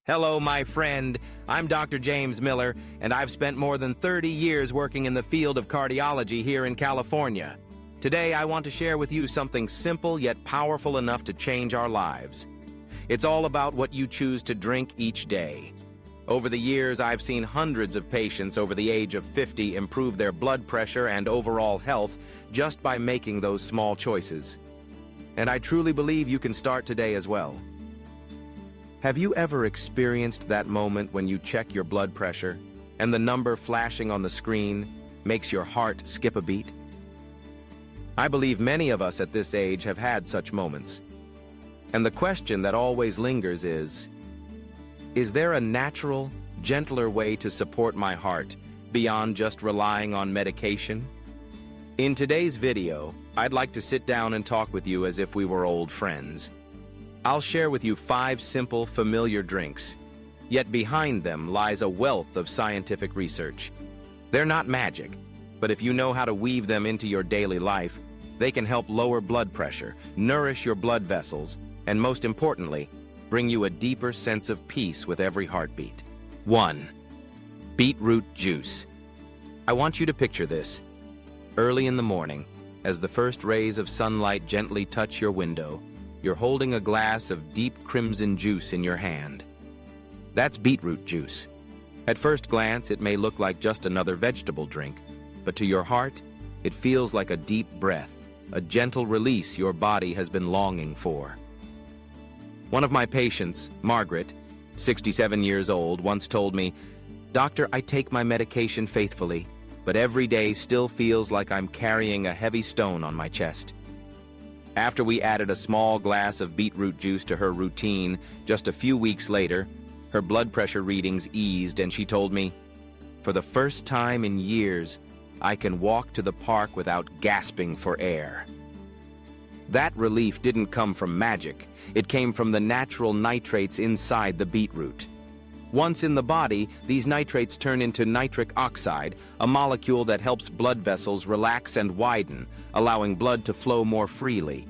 Hello, my friend. I'm Dr. James Miller, and I've spent more than 30 years working in the field of cardiology here in California. Today, I want to share with you something simple yet powerful enough to change our lives. It's all about what you choose to drink each day. Over the years, I've seen hundreds of patients over the age of 50 improve their blood pressure and overall health just by making those small choices. And I truly believe you can start today as well. Have you ever experienced that moment when you check your blood pressure and the number flashing on the screen makes your heart skip a beat? I believe many of us at this age have had such moments. And the question that always lingers is there a natural, gentler way to support my heart beyond just relying on medication? In today's video, I'd like to sit down and talk with you as if we were old friends. I'll share with you 5 simple, familiar drinks, yet behind them lies a wealth of scientific research. They're not magic, but if you know how to weave them into your daily life, they can help lower blood pressure, nourish your blood vessels, and most importantly, bring you a deeper sense of peace with every heartbeat. 1. Beetroot juice. I want you to picture this. Early in the morning, as the first rays of sunlight gently touch your window, you're holding a glass of deep crimson juice in your hand. That's beetroot juice. At first glance, it may look like just another vegetable drink, but to your heart, it feels like a deep breath, a gentle release your body has been longing for. One of my patients, Margaret, 67 years old, once told me, "Doctor, I take my medication faithfully, but every day still feels like I'm carrying a heavy stone on my chest." After we added a small glass of beetroot juice to her routine, just a few weeks later, her blood pressure readings eased and she told me, "For the first time in years, I can walk to the park without gasping for air." That relief didn't come from magic. It came from the natural nitrates inside the beetroot. Once in the body, these nitrates turn into nitric oxide, a molecule that helps blood vessels relax and widen, allowing blood to flow more freely.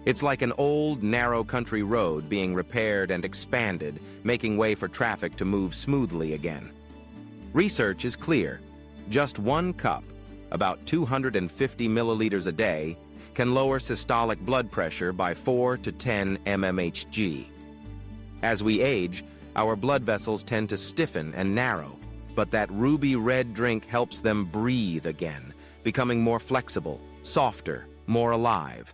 It's like an old, narrow country road being repaired and expanded, making way for traffic to move smoothly again. Research is clear. Just 1 cup, about 250 milliliters a day, can lower systolic blood pressure by 4 to 10 mmHg. As we age, our blood vessels tend to stiffen and narrow, but that ruby red drink helps them breathe again, becoming more flexible, softer, more alive.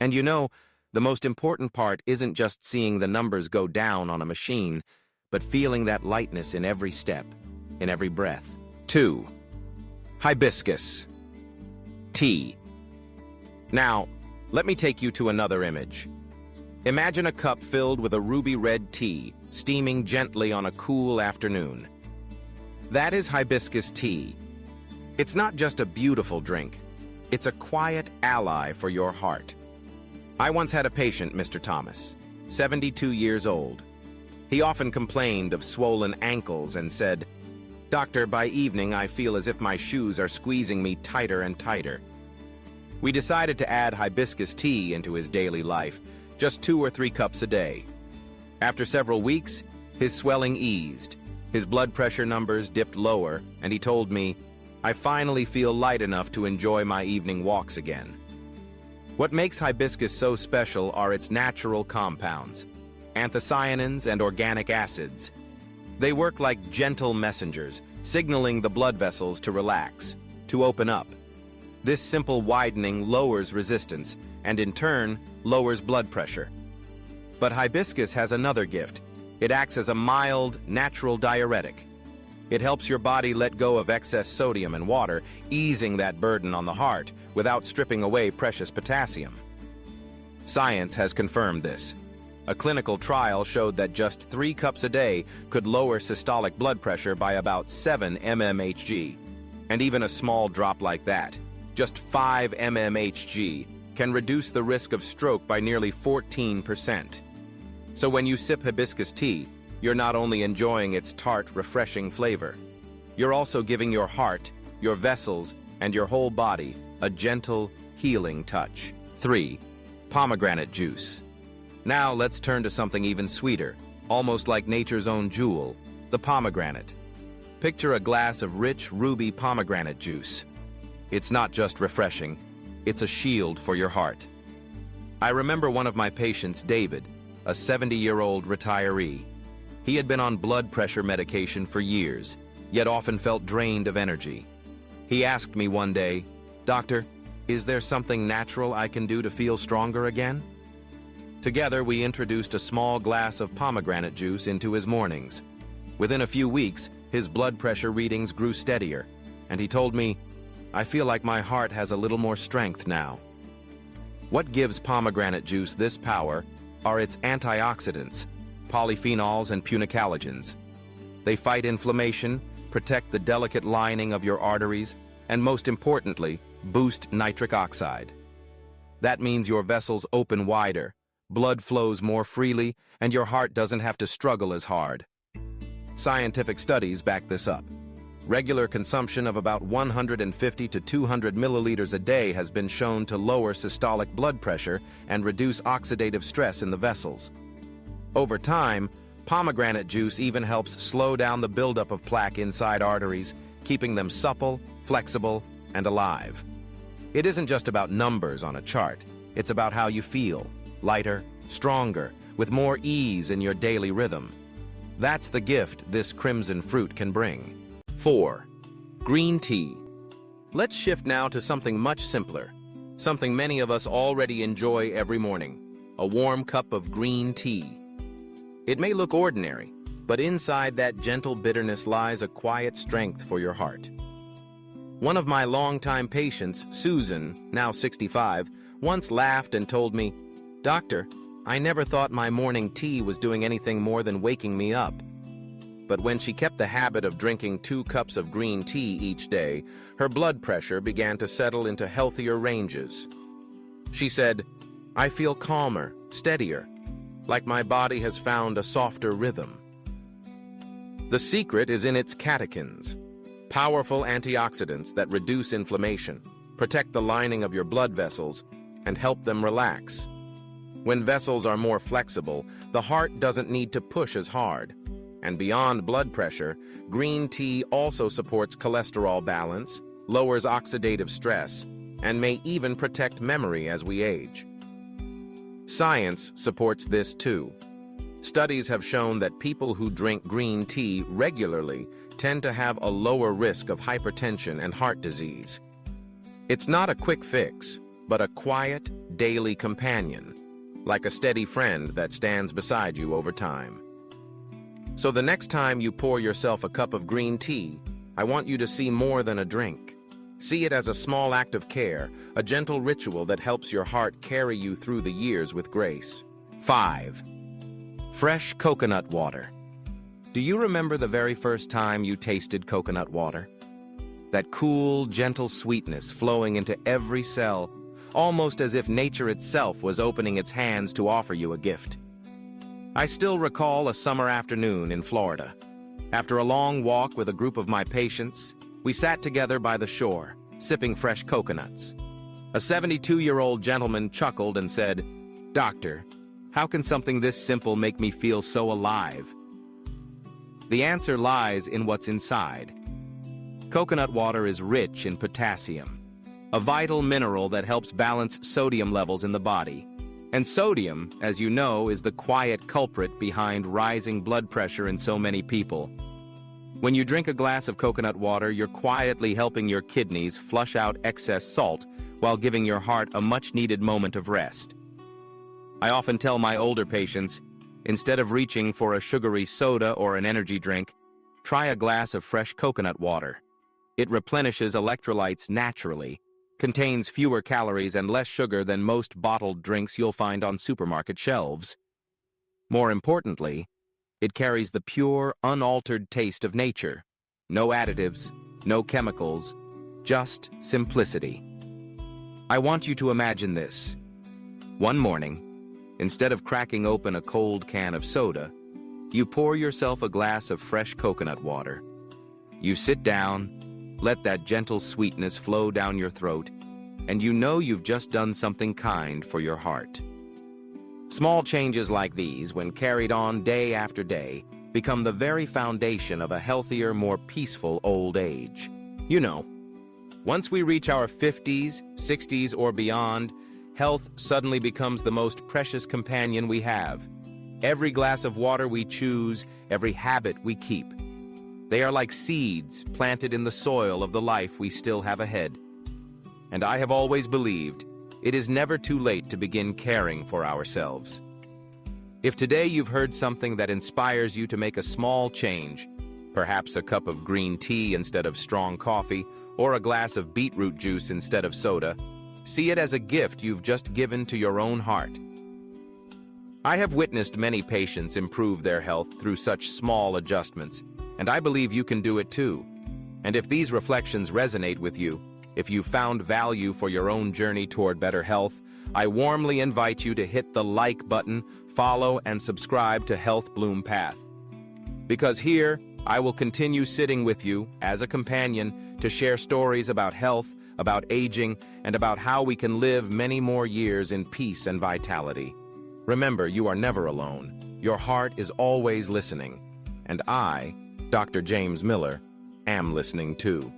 And you know, the most important part isn't just seeing the numbers go down on a machine, but feeling that lightness in every step, in every breath. 2. Hibiscus tea. Now, let me take you to another image. Imagine a cup filled with a ruby red tea, steaming gently on a cool afternoon. That is hibiscus tea. It's not just a beautiful drink. It's a quiet ally for your heart. I once had a patient, Mr. Thomas, 72 years old. He often complained of swollen ankles and said, "Doctor, by evening I feel as if my shoes are squeezing me tighter and tighter." We decided to add hibiscus tea into his daily life, just 2 or 3 cups a day. After several weeks, his swelling eased, his blood pressure numbers dipped lower, and he told me, "I finally feel light enough to enjoy my evening walks again." What makes hibiscus so special are its natural compounds, anthocyanins and organic acids. They work like gentle messengers, signaling the blood vessels to relax, to open up. This simple widening lowers resistance, and in turn, lowers blood pressure. But hibiscus has another gift. It acts as a mild, natural diuretic. It helps your body let go of excess sodium and water, easing that burden on the heart without stripping away precious potassium. Science has confirmed this. A clinical trial showed that just 3 cups a day could lower systolic blood pressure by about 7 mmHg. And even a small drop like that, just 5 mmHg, can reduce the risk of stroke by nearly 14%. So when you sip hibiscus tea, you're not only enjoying its tart, refreshing flavor, you're also giving your heart, your vessels, and your whole body a gentle, healing touch. 3. Pomegranate juice. Now let's turn to something even sweeter, almost like nature's own jewel, the pomegranate. Picture a glass of rich, ruby pomegranate juice. It's not just refreshing, it's a shield for your heart. I remember one of my patients, David, a 70-year-old retiree. He had been on blood pressure medication for years, yet often felt drained of energy. He asked me one day, "Doctor, is there something natural I can do to feel stronger again?" Together, we introduced a small glass of pomegranate juice into his mornings. Within a few weeks, his blood pressure readings grew steadier, and he told me, "I feel like my heart has a little more strength now." What gives pomegranate juice this power are its antioxidants, polyphenols and punicalagins. They fight inflammation, protect the delicate lining of your arteries, and most importantly, boost nitric oxide. That means your vessels open wider, blood flows more freely, and your heart doesn't have to struggle as hard. Scientific studies back this up. Regular consumption of about 150 to 200 milliliters a day has been shown to lower systolic blood pressure and reduce oxidative stress in the vessels. Over time, pomegranate juice even helps slow down the buildup of plaque inside arteries, keeping them supple, flexible, and alive. It isn't just about numbers on a chart. It's about how you feel, lighter, stronger, with more ease in your daily rhythm. That's the gift this crimson fruit can bring. 4. Green tea. Let's shift now to something much simpler, something many of us already enjoy every morning, a warm cup of green tea. It may look ordinary, but inside that gentle bitterness lies a quiet strength for your heart. One of my longtime patients, Susan, now 65, once laughed and told me, "Doctor, I never thought my morning tea was doing anything more than waking me up." But when she kept the habit of drinking 2 cups of green tea each day, her blood pressure began to settle into healthier ranges. She said, "I feel calmer, steadier, like my body has found a softer rhythm." The secret is in its catechins, powerful antioxidants that reduce inflammation, protect the lining of your blood vessels, and help them relax. When vessels are more flexible, the heart doesn't need to push as hard. And beyond blood pressure, green tea also supports cholesterol balance, lowers oxidative stress, and may even protect memory as we age. Science supports this too. Studies have shown that people who drink green tea regularly tend to have a lower risk of hypertension and heart disease. It's not a quick fix, but a quiet, daily companion, like a steady friend that stands beside you over time. So the next time you pour yourself a cup of green tea, I want you to see more than a drink. See it as a small act of care, a gentle ritual that helps your heart carry you through the years with grace. 5. Fresh coconut water. Do you remember the very first time you tasted coconut water? That cool, gentle sweetness flowing into every cell, almost as if nature itself was opening its hands to offer you a gift. I still recall a summer afternoon in Florida. After a long walk with a group of my patients, we sat together by the shore, sipping fresh coconuts. A 72-year-old gentleman chuckled and said, "Doctor, how can something this simple make me feel so alive?" The answer lies in what's inside. Coconut water is rich in potassium, a vital mineral that helps balance sodium levels in the body. And sodium, as you know, is the quiet culprit behind rising blood pressure in so many people. When you drink a glass of coconut water, you're quietly helping your kidneys flush out excess salt while giving your heart a much-needed moment of rest. I often tell my older patients, instead of reaching for a sugary soda or an energy drink, try a glass of fresh coconut water. It replenishes electrolytes naturally, contains fewer calories and less sugar than most bottled drinks you'll find on supermarket shelves. More importantly, it carries the pure, unaltered taste of nature. No additives, no chemicals, just simplicity. I want you to imagine this. One morning, instead of cracking open a cold can of soda, you pour yourself a glass of fresh coconut water. You sit down, let that gentle sweetness flow down your throat, and you know you've just done something kind for your heart. Small changes like these, when carried on day after day, become the very foundation of a healthier, more peaceful old age. You know, once we reach our 50s, 60s, or beyond, health suddenly becomes the most precious companion we have. Every glass of water we choose, every habit we keep. They are like seeds planted in the soil of the life we still have ahead. And I have always believed it is never too late to begin caring for ourselves. If today you've heard something that inspires you to make a small change, perhaps a cup of green tea instead of strong coffee, or a glass of beetroot juice instead of soda, see it as a gift you've just given to your own heart. I have witnessed many patients improve their health through such small adjustments, and I believe you can do it too. And if these reflections resonate with you, if you found value for your own journey toward better health, I warmly invite you to hit the like button, follow, and subscribe to Health Bloom Path. Because here, I will continue sitting with you as a companion to share stories about health, about aging, and about how we can live many more years in peace and vitality. Remember, you are never alone. Your heart is always listening. And I, Dr. James Miller, am listening too.